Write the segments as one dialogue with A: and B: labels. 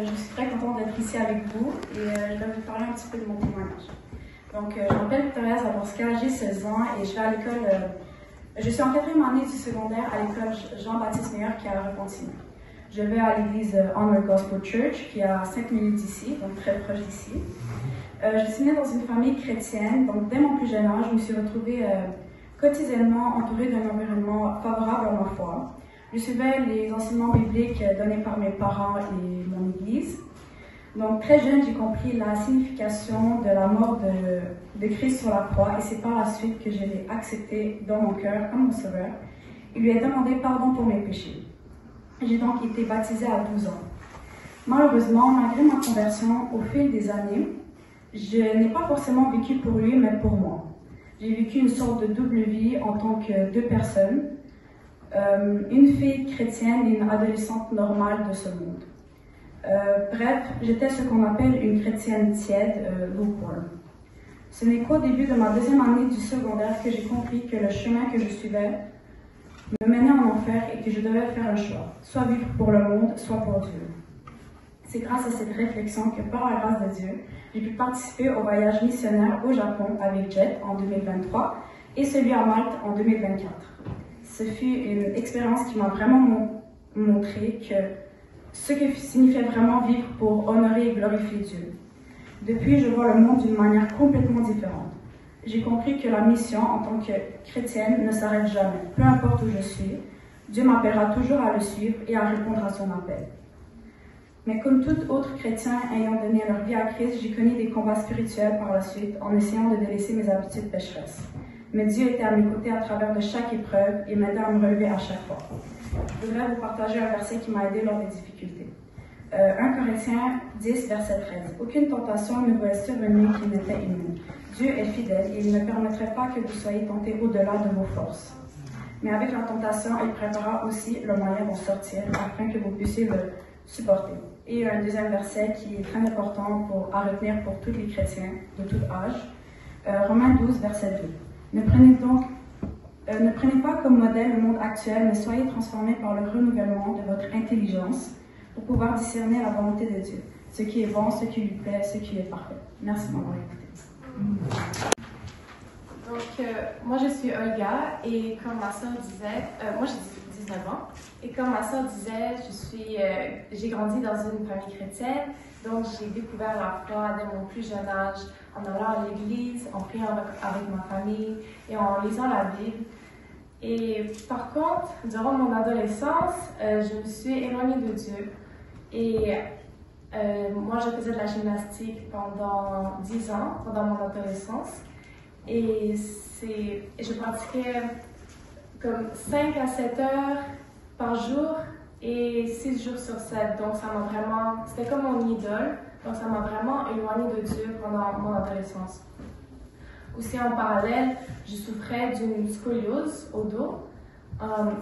A: je suis très contente d'être ici avec vous et je vais vous parler un petit peu de mon témoignage. Donc, je m'appelle Victoria Zaborska, j'ai 16 ans et je vais à l'école, je suis en 4e année du secondaire à l'école Jean-Baptiste Meilleur qui est à Repentigny. Je vais à l'église Honor Gospel Church qui est à 5 minutes d'ici, donc très proche d'ici. Je suis née dans une famille chrétienne, donc dès mon plus jeune âge, je me suis retrouvée quotidiennement entourée d'un environnement favorable à ma foi. Je suivais les enseignements bibliques donnés par mes parents et mon église. Donc, très jeune, j'ai compris la signification de la mort de Christ sur la croix et c'est par la suite que je l'ai accepté dans mon cœur comme mon sauveur et lui ai demandé pardon pour mes péchés. J'ai donc été baptisée à 12 ans. Malheureusement, malgré ma conversion, au fil des années, je n'ai pas forcément vécu pour lui, mais pour moi. J'ai vécu une sorte de double vie en tant que deux personnes, une fille chrétienne et une adolescente normale de ce monde. Bref, j'étais ce qu'on appelle une chrétienne tiède, lukewarm. Ce n'est qu'au début de ma 2e année du secondaire que j'ai compris que le chemin que je suivais me menait en enfer et que je devais faire un choix, soit vivre pour le monde, soit pour Dieu. C'est grâce à cette réflexion que, par la grâce de Dieu, j'ai pu participer au voyage missionnaire au Japon avec Jet en 2023 et celui à Malte en 2024. Ce fut une expérience qui m'a vraiment montré que ce que signifiait vraiment vivre pour honorer et glorifier Dieu. Depuis, je vois le monde d'une manière complètement différente. J'ai compris que la mission en tant que chrétienne ne s'arrête jamais. Peu importe où je suis, Dieu m'appellera toujours à le suivre et à répondre à son appel. Mais comme tout autre chrétien ayant donné leur vie à Christ, j'ai connu des combats spirituels par la suite en essayant de délaisser mes habitudes pécheresses. Mais Dieu était à mes côtés à travers de chaque épreuve et m'aidait à me relever à chaque fois. Je voudrais vous partager un verset qui m'a aidé lors des difficultés. 1 Corinthiens 10, verset 13. Aucune tentation ne doit survenir qui n'était immune. Dieu est fidèle et il ne permettrait pas que vous soyez tentés au-delà de vos forces. Mais avec la tentation, il préparera aussi le moyen d'en sortir afin que vous puissiez le supporter. Et un deuxième verset qui est très important à retenir pour tous les chrétiens de tout âge. Romains 12, verset 2. Ne prenez pas comme modèle le monde actuel, mais soyez transformés par le renouvellement de votre intelligence pour pouvoir discerner la volonté de Dieu, ce qui est bon, ce qui lui plaît, ce qui est parfait. Merci de m'avoir écouté.
B: Donc, moi je suis Olga et comme ma soeur disait, moi j'ai 19 ans et comme ma soeur disait, j'ai grandi dans une famille chrétienne, donc j'ai découvert la foi dès mon plus jeune âge en allant à l'église, en priant avec ma famille et en lisant la Bible. Et par contre, durant mon adolescence, je me suis éloignée de Dieu et moi je faisais de la gymnastique pendant 10 ans, pendant mon adolescence. Et je pratiquais comme 5 à 7 heures par jour et 6 jours sur 7. Donc c'était comme mon idole. Donc ça m'a vraiment éloignée de Dieu pendant mon adolescence. Aussi en parallèle, je souffrais d'une scoliose au dos,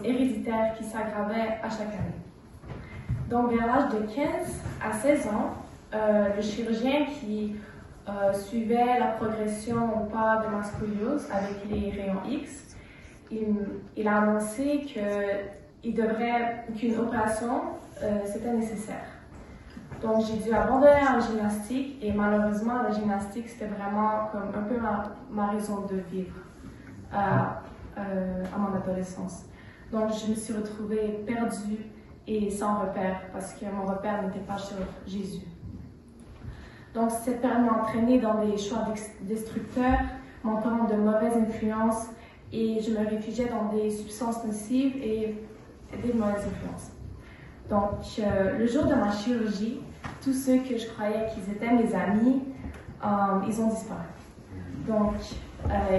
B: héréditaire qui s'aggravait à chaque année. Donc vers l'âge de 15 à 16 ans, le chirurgien qui suivait la progression ou pas de ma scoliose avec les rayons X, il a annoncé qu'une opération c'était nécessaire. Donc j'ai dû abandonner la gymnastique et malheureusement la gymnastique c'était vraiment comme un peu ma raison de vivre à mon adolescence. Donc je me suis retrouvée perdue et sans repère parce que mon repère n'était pas sur Jésus. Donc, cette période m'a entraînée dans des choix destructeurs, m'entourant de mauvaises influences et je me réfugiais dans des substances nocives et des mauvaises influences. Donc, le jour de ma chirurgie, tous ceux que je croyais qu'ils étaient mes amis, ils ont disparu. Donc,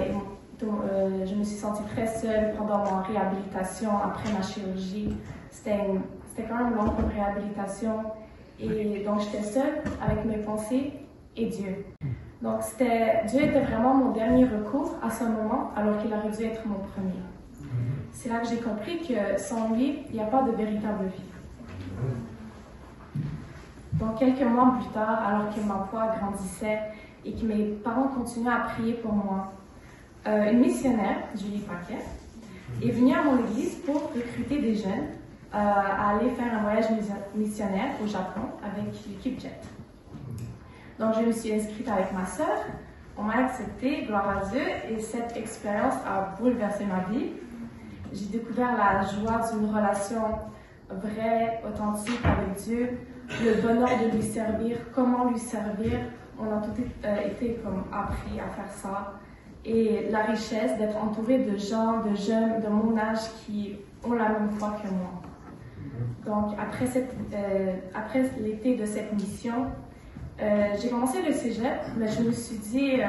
B: je me suis sentie très seule pendant ma réhabilitation après ma chirurgie. C'était quand même long comme réhabilitation. Et donc, j'étais seule avec mes pensées et Dieu. Donc, Dieu était vraiment mon dernier recours à ce moment, alors qu'il aurait dû être mon premier. C'est là que j'ai compris que sans lui, il n'y a pas de véritable vie. Donc, quelques mois plus tard, alors que ma foi grandissait et que mes parents continuaient à prier pour moi, une missionnaire, Julie Paquet, est venue à mon église pour recruter des jeunes à aller faire un voyage missionnaire au Japon avec l'équipe JET. Donc, je me suis inscrite avec ma sœur. On m'a acceptée, gloire à Dieu, et cette expérience a bouleversé ma vie. J'ai découvert la joie d'une relation vraie, authentique avec Dieu, le bonheur de lui servir, comment lui servir. On a tout été comme appris à faire ça. Et la richesse d'être entouré de gens, de jeunes de mon âge qui ont la même foi que moi. Donc, après l'été de cette mission, j'ai commencé le cégep, mais je me suis dit,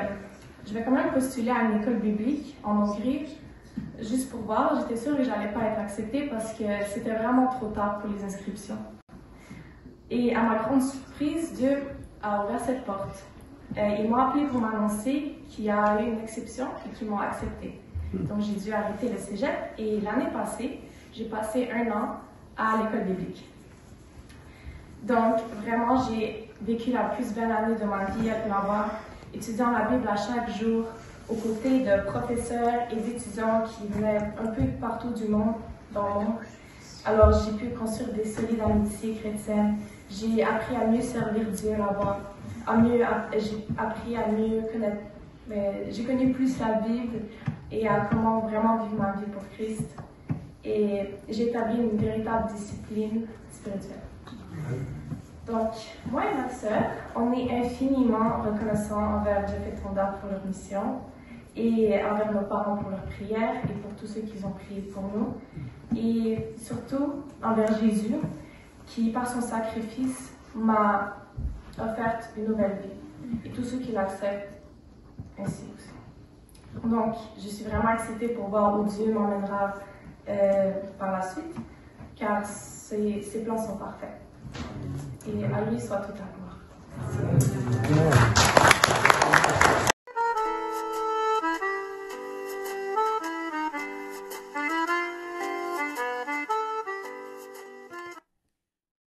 B: je vais quand même postuler à une école biblique en Hongrie, juste pour voir. J'étais sûre que je n'allais pas être acceptée parce que c'était vraiment trop tard pour les inscriptions. Et à ma grande surprise, Dieu a ouvert cette porte. Ils m'ont appelé pour m'annoncer qu'il y a eu une exception et qu'ils m'ont acceptée. Donc j'ai dû arrêter le cégep et l'année passée, j'ai passé 1 an à l'école biblique. Donc vraiment, j'ai vécu la plus belle année de ma vie là-bas, étudiant la Bible à chaque jour, aux côtés de professeurs et d'étudiants qui venaient un peu partout du monde, dans le monde. Alors j'ai pu construire des solides amitiés chrétiennes. J'ai appris à mieux servir Dieu là-bas. J'ai appris à mieux connaître, j'ai connu plus la Bible et à comment vraiment vivre ma vie pour Christ. Et j'ai établi une véritable discipline spirituelle. Donc, moi et ma sœur, on est infiniment reconnaissants envers Jeff et Tonda pour leur mission et envers nos parents pour leurs prières et pour tous ceux qui ont prié pour nous. Et surtout envers Jésus qui, par son sacrifice, m'a offert une nouvelle vie, et tous ceux qui l'acceptent ainsi aussi. Donc, je suis vraiment excitée pour voir où Dieu m'emmènera par la suite, car ses plans sont parfaits. Et à lui soit toute la gloire.